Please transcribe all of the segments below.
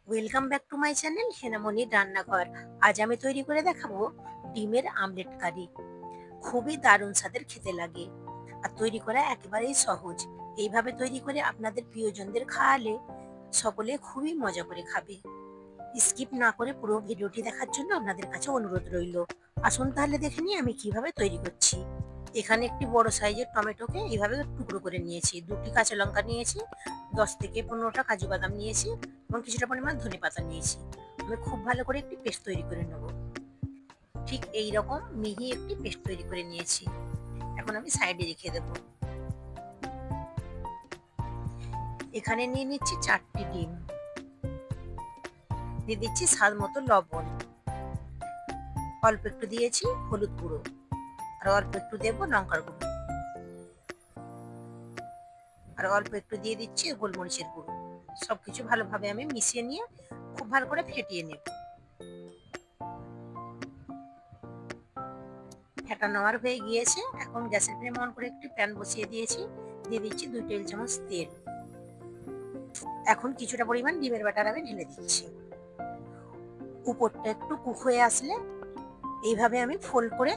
Welcome back to my channel হেনামনির রান্নাঘর। আজ আমি তৈরি করে দেখাবো ডিমের আমলেট কারি। খুবই দারুণ স্বাদের খেতে লাগে আর তৈরি করা একেবারেই সহজ। এইভাবে তৈরি করে আপনাদের প্রিয়জনদের খাওয়ালে সকলে খুবই মজা করে খাবে। স্কিপ না করে পুরো ভিডিওটি দেখার জন্য আপনাদের কাছে অনুরোধ রইল। আসুন তাহলে দেখে নিই আমি কিভাবে তৈরি করছি। এখানে একটি বড় সাইজের টমেটোকে এইভাবে টুকরো করে নিয়েছি, দুটি কাঁচা লঙ্কা নিয়েছি, 10 থেকে 15টা কাজু বাদাম নিয়েছি এবং কিছুটা পরিমাণ ধনেপাতা নিয়েছি। আমি খুব ভালো করে একটি পেস্ট তৈরি করে নেব। ঠিক এই রকম মিহি একটি পেস্ট তৈরি করে নিয়েছি। এখন আমি সাইডে রেখে দেব। এখানে নিয়ে নিচ্ছি 4টি ডিম, দিয়ে দিচ্ছি স্বাদ মতো লবণ, অল্প একটু দিয়েছি হলুদ গুঁড়ো আর অল্প একটু দেব লঙ্কার গুঁড়ো আর অল্প একটু দিয়ে দিচ্ছি গোলমরিচের গুঁড়ো। সবকিছু ভালোভাবে আমি মিশিয়ে নিয়ে খুব ভালো করে ফেটিয়ে নেব। ফেটানো আমার হয়ে গিয়েছে। এখন গ্যাসের ফ্লেম অন করে একটি প্যান বসিয়ে দিয়েছি, দিয়ে দিচ্ছি 2 টেবিল চামচ তেল। এখন কিছুটা পরিমাণ ডিমের ব্যাটার আমি ঢেলে দিচ্ছি। উপরটা একটু কুক হয়ে আসলে এইভাবে আমি ফোল্ড করে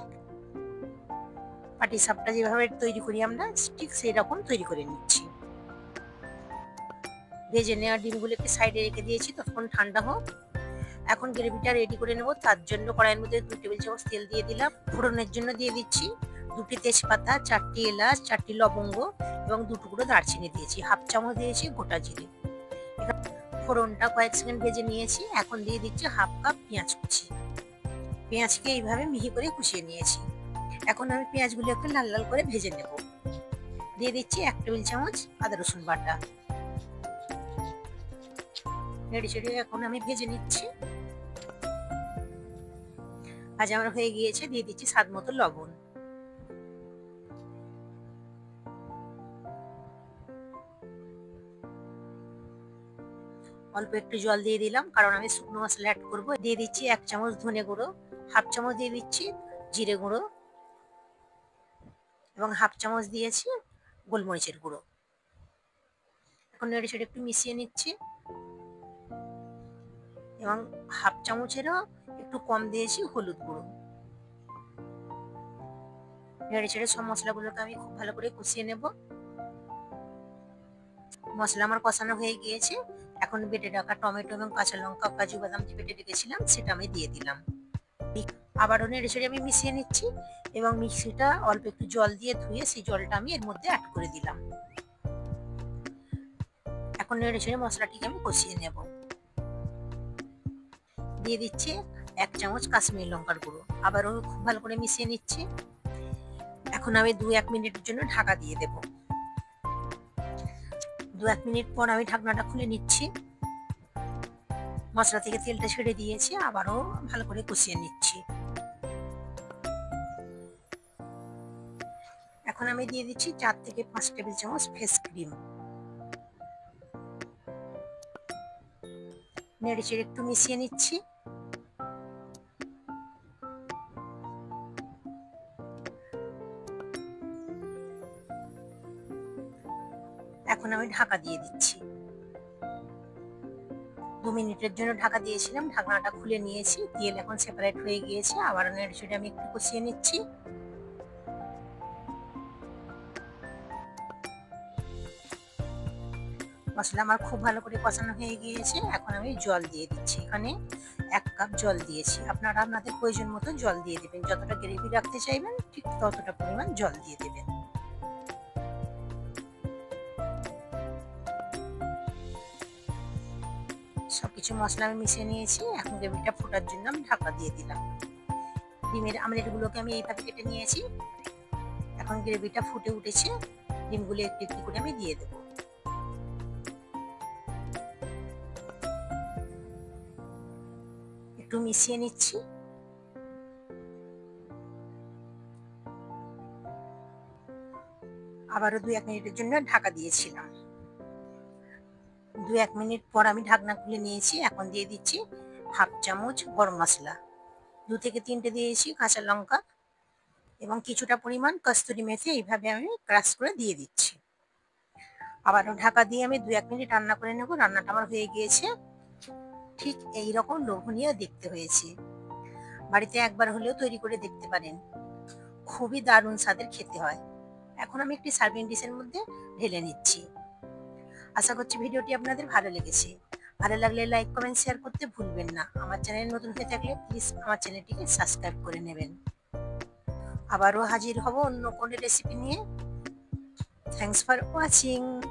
পাটিসাপটা যেভাবে তৈরি করি আমরা ঠিক সেই রকম তৈরি করে নিচ্ছি। ভেজে নেওয়া ডিমগুলোকে সাইডে রেখে দিয়েছি, ততক্ষণ ঠান্ডা হোক। এখন গ্রেভিটা রেডি করে নেব। তার জন্য কড়াইয়ের মধ্যে 2 টেবিল চামচ তেল দিয়ে দিলাম। ফোড়নের জন্য দিয়ে দিচ্ছি 2টি তেজপাতা, 4টি এলাচ, 4টি লবঙ্গ এবং 2 টুকরো দারচিনি দিয়েছি, হাফ চামচ দিয়েছি গোটা জিরে। ফোড়নটা কয়েক সেকেন্ড ভেজে নিয়েছি। এখন দিয়ে দিচ্ছি হাফ কাপ পেঁয়াজ কুচি। পেঁয়াজকে এইভাবে মিহি করে কুচিয়ে নিয়েছি। এখন আমি পেঁয়াজগুলোকে লাল লাল করে ভেজে নেব। দিয়ে দিচ্ছি 1 টেবিল চামচ আদা রসুন বাটা। নেড়ে চেড়ে এখন আমি ভেজে নিচ্ছি। ভাজা আমার হয়ে গিয়েছে, দিয়ে দিচ্ছি স্বাদ মতো লবণ। অল্প একটু জল দিয়ে দিলাম, কারণ আমি শুকনো মশলা অ্যাড করব। দিয়ে দিচ্ছি 1 চামচ ধনে গুঁড়ো, হাফ চামচ দিয়ে দিচ্ছি জিরে গুঁড়ো এবং হাফ চামচ দিয়েছি গোলমরিচের গুঁড়ো। এখন নেড়ে চেড়ে একটু মিশিয়ে নিচ্ছি এবং হাফ চামচেরও একটু কম দিয়েছি হলুদ গুঁড়ো। নেড়ে চেড়ে সব মশলাগুলোকে আমি খুব ভালো করে কষিয়ে নেব। মশলা আমার কষানো হয়ে গিয়েছে। এখন বেটে রাখা টমেটো এবং কাঁচা লঙ্কা, কাজু বাদাম যে বেটে রেখেছিলাম সেটা আমি দিয়ে দিলাম। আবারও নেড়ে চেড়ে আমি মিশিয়ে নিচ্ছি এবং মিক্সিটা অল্প একটু জল দিয়ে ধুয়ে সেই জলটা আমি এর মধ্যে অ্যাড করে দিলাম। এখন নেড়ে চেড়ে মশলাটিকে আমি কষিয়ে নেব। দিয়ে দিচ্ছি 1 চামচ কাশ্মীরি লঙ্কার গুঁড়ো। আবারও খুব ভালো করে মিশিয়ে নিচ্ছি। এখন আমি 2-1 মিনিটের জন্য ঢাকা দিয়ে দেব। 2-1 মিনিট পর আমি ঢাকনাটা খুলে নিচ্ছি। মশলা থেকে তেলটা ছেড়ে দিয়েছি, আবারও ভালো করে কষিয়ে নিচ্ছি। এখন আমি দিয়ে দিচ্ছি 4 থেকে 5 টেবিল চামচ ফ্রেশ ক্রিম। নেড়ে চেড়ে একটু মিশিয়ে নিচ্ছি। এখন আমি ঢাকা দিয়ে দিচ্ছি। 2 মিনিটের জন্য ঢাকা দিয়েছিলাম, ঢাকনাটা খুলে নিয়েছি। তেল এখন সেপারেট হয়ে গিয়েছে। আবার নেড়ে চেড়ে আমি একটু কষিয়ে নিচ্ছি। মশলা আমার খুব ভালো করে কষানো হয়ে গিয়েছে। এখন আমি জল দিয়ে দিচ্ছি। এখানে 1 কাপ জল দিয়েছি। আপনারা আপনাদের প্রয়োজন মতো জল দিয়ে দেবেন। যতটা গ্রেভি রাখতে চাইবেন ঠিক ততটা পরিমাণ জল দিয়ে দেবেন। সবকিছু মশলা আমি মিশিয়ে নিয়েছি। এখন গ্রেভিটা ফোটার জন্য আমি ঢাকা দিয়ে দিলাম। ডিমের আমলেটগুলোকে আমি এইভাবে কেটে নিয়েছি। এখন গ্রেভিটা ফুটে উঠেছে। ডিমগুলো একটু একটু করে আমি দিয়ে দেবো। একটু মিশিয়ে নিচ্ছি। আবারও 2-1 মিনিটের জন্য ঢাকা দিয়েছিলাম। 2-1 মিনিট পর আমি ঢাকনা খুলে নিয়েছি। এখন দিয়ে দিচ্ছি হাফ চামচ গরম মশলা, 2 থেকে 3টে দিয়েছি কাঁচা লঙ্কা এবং কিছুটা পরিমাণ কস্তুরি মেথি এইভাবে আমি ক্রাশ করে দিয়ে দিচ্ছি। আবারও ঢাকা দিয়ে আমি 2-1 মিনিট রান্না করে নেব। রান্নাটা আমার হয়ে গিয়েছে। ঠিক এই রকম লোভনীয় দেখতে হয়েছে। বাড়িতে একবার হলেও তৈরি করে দেখতে পারেন। খুবই দারুণ স্বাদের খেতে হয়। এখন আমি একটি সার্ভিং ডিশের মধ্যে ঢেলে নিচ্ছি। আশা করছি ভিডিওটি আপনাদের ভালো লেগেছে। ভালো লাগলে লাইক, কমেন্ট, শেয়ার করতে ভুলবেন না। আমার চ্যানেল নতুন হয়ে থাকলে প্লিজ আমার চ্যানেলটিকে সাবস্ক্রাইব করে নেবেন। আবারও হাজির হব অন্য কোনো রেসিপি নিয়ে। Thanks for watching.